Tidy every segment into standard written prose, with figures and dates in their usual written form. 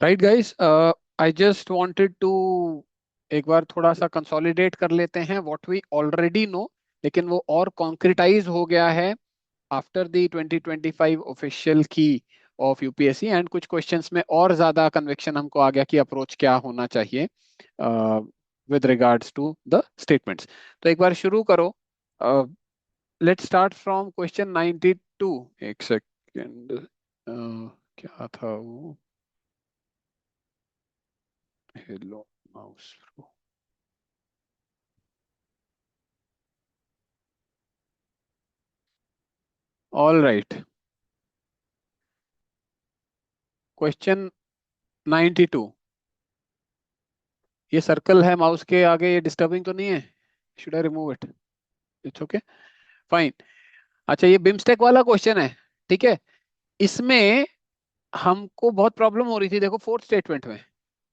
Right guys, I just wanted to एक बार थोड़ा सा कंसोलिडेट कर लेते हैं व्हाट वी ऑलरेडी नो, लेकिन वो और कॉन्क्रिटाइज हो गया है आफ्टर द 2025 ऑफिशियल की ऑफ यूपीएससी। एंड कुछ क्वेश्चंस में और ज्यादा कन्विक्शन हमको आ गया कि अप्रोच क्या होना चाहिए with regards to the statements. तो एक बार शुरू करो। Let's start from question 92। एक सेकेंड, क्या था वो? Hello mouse. All right, question 92। ये सर्कल है माउस के आगे, ये डिस्टर्बिंग तो नहीं है? Should I remove it? It's okay, fine. अच्छा, ये बिमस्टेक वाला क्वेश्चन है, ठीक है। इसमें हमको बहुत प्रॉब्लम हो रही थी, देखो फोर्थ स्टेटमेंट में,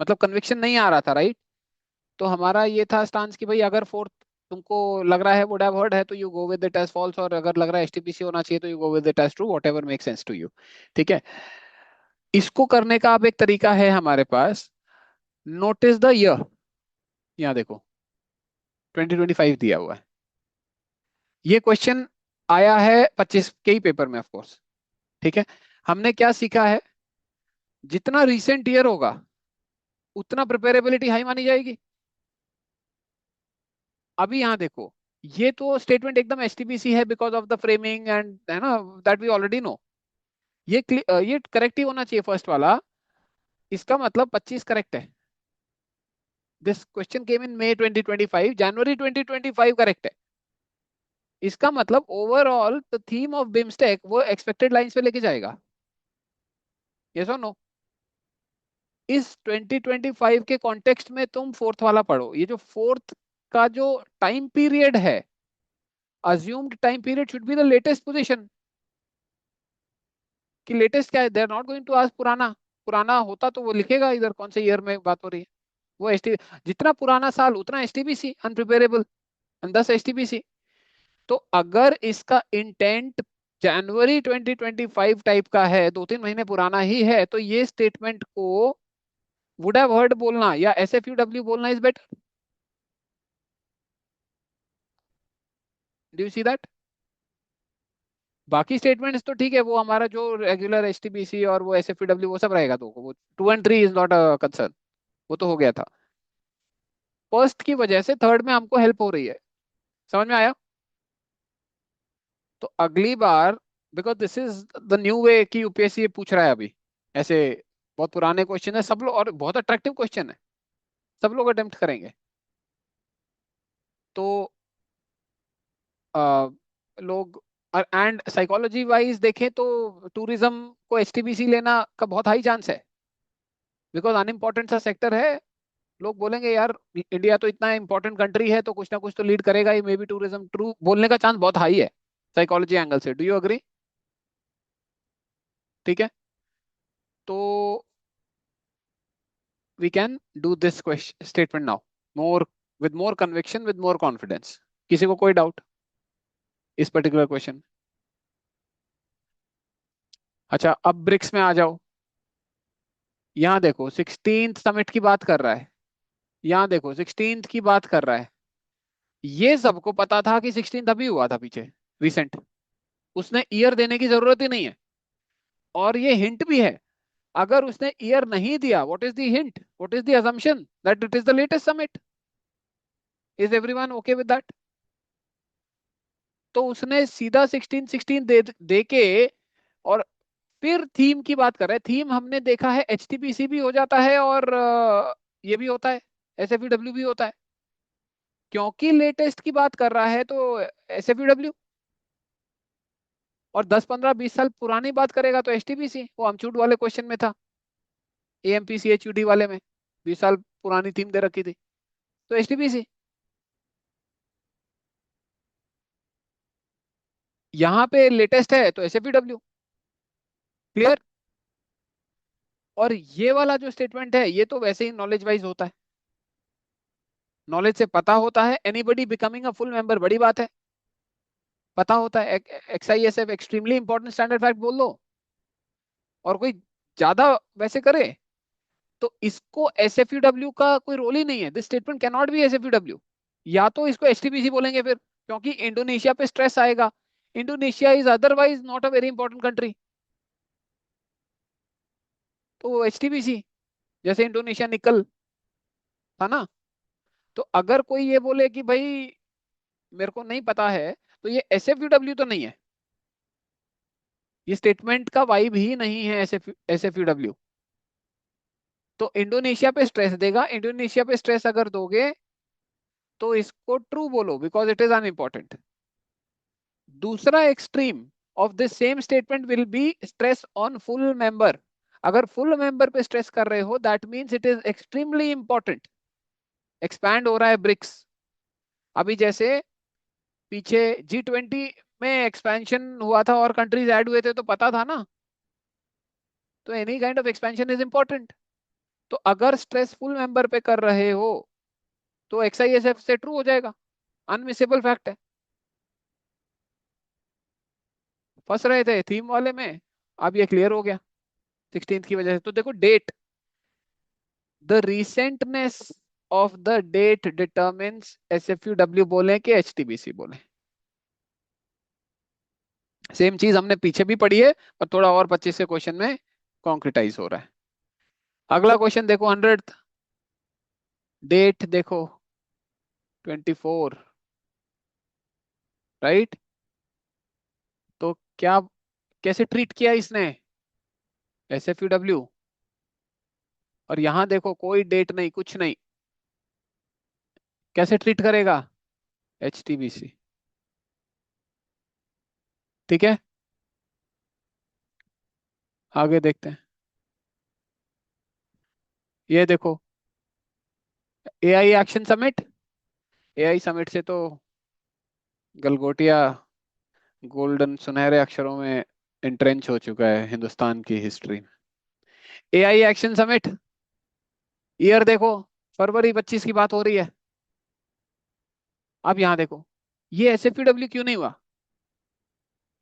मतलब कन्विक्शन नहीं आ रहा था, राइट। तो हमारा ये था स्टांस कि भाई अगर फोर्थ तुमको लग रहा है वुड हैव हर्ड है तो you go with the test false, और अगर लग रहा है एचटीपीसी होना चाहिए तो you go with the test true, whatever make sense to you. ठीक है। इसको करने का अब एक तरीका है हमारे पास। नोटिस द ईयर, यहाँ देखो 2025 दिया हुआ है। ये क्वेश्चन आया है 25 के ही पेपर में, ऑफ कोर्स। ठीक है। हमने क्या सीखा है? जितना रिसेंट ईयर होगा उतना प्रिपेरेबिलिटी हाई मानी जाएगी। अभी यहाँ देखो, ये तो स्टेटमेंट एकदम एसटीपीसी है because of the framing and, है ना, दैट वी ऑलरेडी नो। ये करेक्ट ही होना चाहिए फर्स्ट वाला। इसका मतलब 25 करेक्ट है। This question came in May 2025, जनवरी 2025 करेक्ट है। इसका मतलब overall the theme of BIMSTEC वो एक्सपेक्टेड लाइंस पे लेके जाएगा। यस और नो? इस 2025 के कॉन्टेक्स्ट में तुम फोर्थ वाला पढ़ो। ये जो फोर्थ का जो टाइम पीरियड है, assumed time period should be the latest position. कि लेटेस्ट क्या है? They are not going to ask पुराना। पुराना होता तो वो लिखेगा इधर कौन से ईयर में बात हो रही है। वो एसटी, जितना पुराना साल उतना एसटीपीसी अनप्रिपेरेबल, एंड दस एसटीपीसी। तो अगर इसका इंटेंट जनवरी 2025 टाइप का है, 2-3 महीने पुराना ही है, तो ये स्टेटमेंट को वुड हैव हर्ड बोलना या एसएफयूडब्ल्यू बोलना is better. Do you see that? बाकी स्टेटमेंट्स तो ठीक है, वो हमारा जो रेगुलर एसटीपीसी और वो एसएफडब्ल्यू वो सब रहेगा, तो वो 2 और 3 इज नॉट अ कंसर्न। वो तो हो गया था। फर्स्ट की वजह से थर्ड में हमको हेल्प हो रही है। समझ में आया? तो अगली बार, because this is the new way कि यूपीएससी पूछ रहा है अभी ऐसे, बहुत पुराने क्वेश्चन है सब लोग, और बहुत अट्रैक्टिव क्वेश्चन है, सब लोग अटेम्प्ट करेंगे। तो आ, लोग, एंड साइकोलॉजी वाइज देखें तो टूरिज्म को एसटीबीसी लेना का बहुत हाई चांस है, बिकॉज अनइम्पोर्टेंट सा सेक्टर है। लोग बोलेंगे यार इंडिया तो इतना इंपॉर्टेंट कंट्री है तो कुछ ना कुछ तो लीड करेगा ही, मे बी टूरिज्म ट्रू बोलने का चांस बहुत हाई है साइकोलॉजी एंगल से। Do you agree? ठीक है। तो we can do this question statement now, more with more conviction, with more confidence. किसी को कोई डाउट इस पर्टिकुलर क्वेश्चन? अच्छा, अब ब्रिक्स में आ जाओ। यहाँ देखो 16th समिट की बात कर रहा है, यहाँ देखो 16th की बात कर रहा है। ये सबको पता था कि 16th अभी हुआ था पीछे, रिसेंट। उसने ईयर देने की जरूरत ही नहीं है। और ये हिंट भी है। अगर उसने ईयर नहीं दिया, what is the hint, what is the assumption that it is the latest summit? Is everyone okay with that? तो उसने सीधा 16-16 दे के, और फिर थीम की बात कर रहे हैं। थीम हमने देखा है एचटीपीसी भी हो जाता है, और ये भी होता है, एसएफडब्ल्यू भी होता है। क्योंकि लेटेस्ट की बात कर रहा है तो एसएफडब्ल्यू, और 10-15-20 साल पुरानी बात करेगा तो एचटीपीसी, वो अमचूट वाले क्वेश्चन में था, एएमपीसीएचयूडी वाले में 20 साल पुरानी थीम दे रखी थी, तो एचटीपीसी। यहाँ पे लेटेस्ट है तो एसएफडब्ल्यू। क्लियर? और ये वाला जो स्टेटमेंट है ये तो वैसे ही नॉलेज वाइज होता है, नॉलेज से पता होता है। Anybody becoming a full member बड़ी बात है, पता होता है। एक्सआईएसएफ एक्सट्रीमली इंपॉर्टेंट स्टैंडर्ड फैक्ट बोल दो, और कोई ज्यादा वैसे करे तो इसको एसएफयूडब्ल्यू का कोई रोल ही नहीं है। This statement can not be SFUW. या तो इसको एचटीबीसी बोलेंगे फिर, क्योंकि इंडोनेशिया पे स्ट्रेस आएगा। Indonesia is otherwise not a very important country, तो एचटीबीसी, जैसे इंडोनेशिया निकल था ना। तो अगर कोई ये बोले कि भाई मेरे को नहीं पता है, तो ये एसएफयूडब्ल्यू तो नहीं है, ये स्टेटमेंट का वाइब ही नहीं है एसएफयूडब्ल्यू। तो इंडोनेशिया पे स्ट्रेस देगा, इंडोनेशिया पे स्ट्रेस अगर दोगे तो इसको ट्रू बोलो बिकॉज इट इज अनइम्पॉर्टेंट। दूसरा extreme of this same statement will be stress on full member. अगर फुल मेंबर पे स्ट्रेस कर रहे हो that means it is extremely important. Expand हो रहा है ब्रिक्स। अभी जैसे पीछे G20 में एक्सपेंशन हुआ था और कंट्रीज ऐड हुए थे तो पता था ना। तो any kind of expansion is important. तो अगर स्ट्रेस फुल मेंबर पे कर रहे हो तो XISF से ट्रू हो जाएगा, अनमिसेबल फैक्ट है। फंस रहे थे थीम वाले में, अब ये क्लियर हो गया 16th की वजह से। तो देखो date, the recentness of the date determines SFUW बोले कि HTBC बोले। सेम चीज हमने पीछे भी पढ़ी है, पर थोड़ा और 25 के क्वेश्चन में कॉन्क्रिटाइज हो रहा है। अगला क्वेश्चन देखो 100th, डेट देखो 24, राइट। तो क्या, कैसे ट्रीट किया इसने SFUW, और यहां देखो कोई डेट नहीं कुछ नहीं, कैसे ट्रीट करेगा HTBC। ठीक है, आगे देखते हैं। ये देखो AI action summit, AI summit से तो गलगोटिया गोल्डन सुनहरे अक्षरों में इंट्रेंच हो चुका है हिंदुस्तान की हिस्ट्री में। AI एक्शन समिट, ईयर देखो फरवरी 25 की बात हो रही है। अब यहां देखो ये SFUW क्यों नहीं हुआ,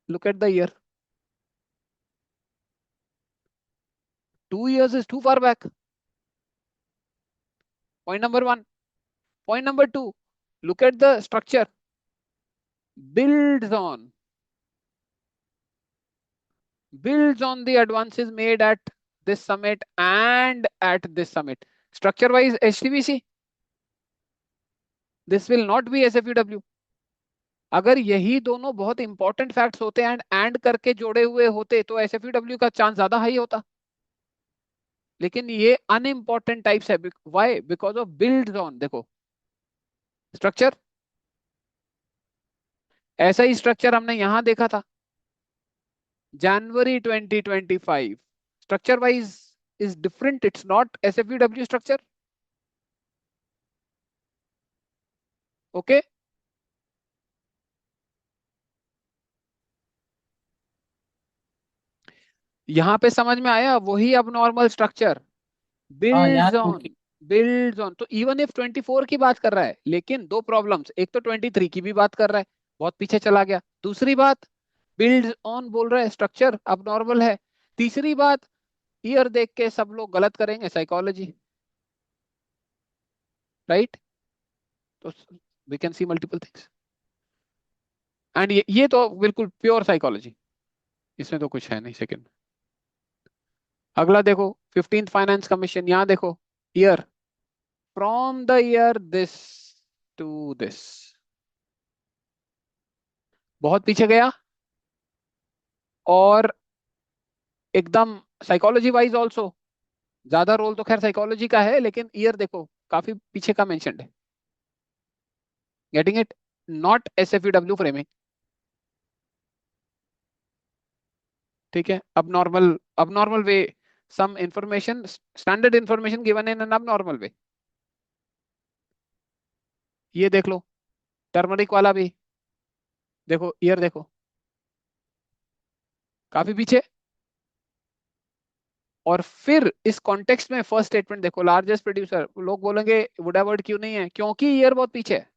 look at the year, 2 years is too far back. Point number one. Point number two, look at the structure, builds on builds on the advances made at this summit and at this summit. Structure wise HTBC, this will not be SFUW। अगर यही दोनों बहुत important facts होते and करके जोड़े हुए होते तो SFUW का चांस ज्यादा हाई होता। लेकिन ये अनइम्पॉर्टेंट टाइप्स है, why, because of builds on. देखो स्ट्रक्चर, ऐसा ही स्ट्रक्चर हमने यहां देखा था जनवरी 2025। Structure wise is different, it's not SFUW structure। Okay, यहां पे समझ में आया, वही अब नॉर्मल स्ट्रक्चर हाँ यार builds on. Okay. Builds on तो इवन इफ 24 की बात कर रहा है, लेकिन दो प्रॉब्लम्स, एक तो 23 की भी बात कर रहा है, बहुत पीछे चला गया। दूसरी बात, बिल्ड्स ऑन बोल रहा है, स्ट्रक्चर अब नॉर्मल है। तीसरी बात, ईयर देख के सब लोग गलत करेंगे, साइकोलॉजी, राइट। तो we can see multiple things and ये तो बिल्कुल प्योर साइकोलॉजी, इसमें तो कुछ है नहीं सेकंड। अगला देखो 15th फाइनेंस कमीशन, यहां देखो year, from the year this to this, बहुत पीछे गया। और एकदम साइकोलॉजी वाइज ऑल्सो, ज्यादा रोल तो खैर साइकोलॉजी का है, लेकिन ईयर देखो काफी पीछे का मेंशन्ड है। Getting it, not SFUW framing. ठीक है, अब normal way, some information, standard information given in an अब नॉर्मल वे। ये देख लो टर्मरिक वाला भी, देखो ईयर देखो काफी पीछे। और फिर इस कॉन्टेक्स्ट में फर्स्ट स्टेटमेंट देखो, लार्जेस्ट प्रोड्यूसर, लोग बोलेंगे वुड वर्ड क्यों नहीं है, क्योंकि ईयर बहुत पीछे है।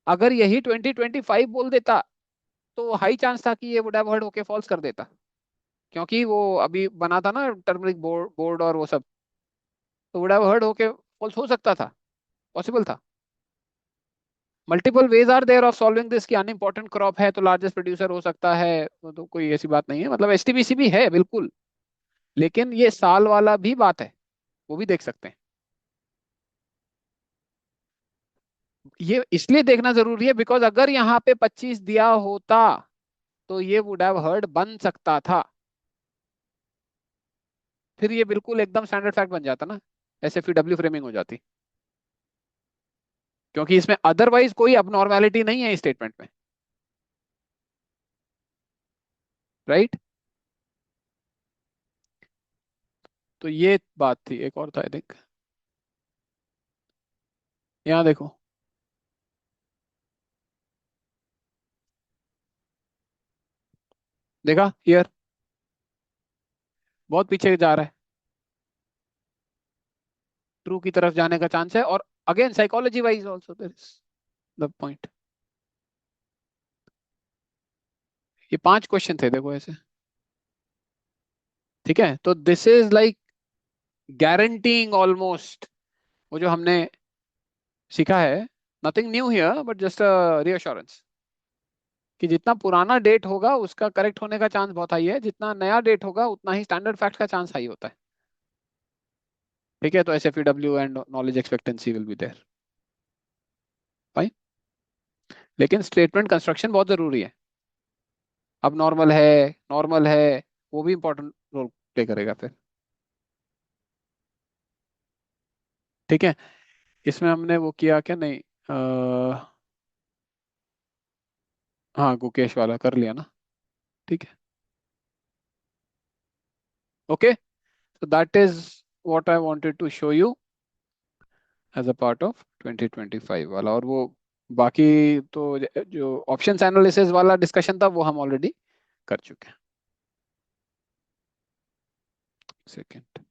अगर यही 2025 बोल देता तो हाई चांस था कि ये वुड हैव हर्ड होके फॉल्स कर देता। क्योंकि वो अभी बना था ना टर्मरिक बोर्ड बोर्ड और वो सब, तो वुड हैव हर्ड होके फॉल्स हो सकता था, पॉसिबल था। Multiple ways are there of solving this, कि अनइम्पोर्टेंट क्रॉप है तो लार्जेस्ट प्रोड्यूसर हो सकता है, वो तो कोई ऐसी बात नहीं है, मतलब एसटीबीसी भी है बिल्कुल, लेकिन ये साल वाला भी बात है, वो भी देख सकते हैं। ये इसलिए देखना जरूरी है बिकॉज अगर यहाँ पे 25 दिया होता तो ये वुड हैव हर्ड बन सकता था, फिर ये बिल्कुल एकदम स्टैंडर्ड फैक्ट बन जाता ना, एसएफईडब्ल्यू फ्रेमिंग हो जाती, क्योंकि इसमें अदरवाइज कोई अबनॉर्मेलिटी नहीं है इस स्टेटमेंट में, राइट। तो ये बात थी, एक और था आई थिंक, यहाँ देखो, देखा ईयर बहुत पीछे जा रहा है, ट्रू की तरफ जाने का चांस है, और again psychology wise also there is the point. ये 5 क्वेश्चन थे देखो ऐसे, ठीक है, तो this is like guaranteeing almost, वो जो हमने सीखा है, nothing new here but just a reassurance, कि जितना पुराना डेट होगा उसका करेक्ट होने का चांस बहुत हाई है, जितना नया डेट होगा उतना ही स्टैंडर्ड फैक्ट का चांस हाई होता है, ठीक है। तो SFEW and knowledge expectancy will be there, fine. लेकिन स्टेटमेंट कंस्ट्रक्शन बहुत जरूरी है, अब नॉर्मल है, वो भी इंपॉर्टेंट रोल प्ले करेगा फिर, ठीक है। इसमें हमने वो किया क्या, नहीं हाँ गुकेश वाला कर लिया ना, ठीक है, okay. so that is what I wanted to show you as a part of 2025 वाला, और वो बाकी तो जो ऑप्शंस एनालिसिस वाला डिस्कशन था वो हम ऑलरेडी कर चुके हैं। सेकेंड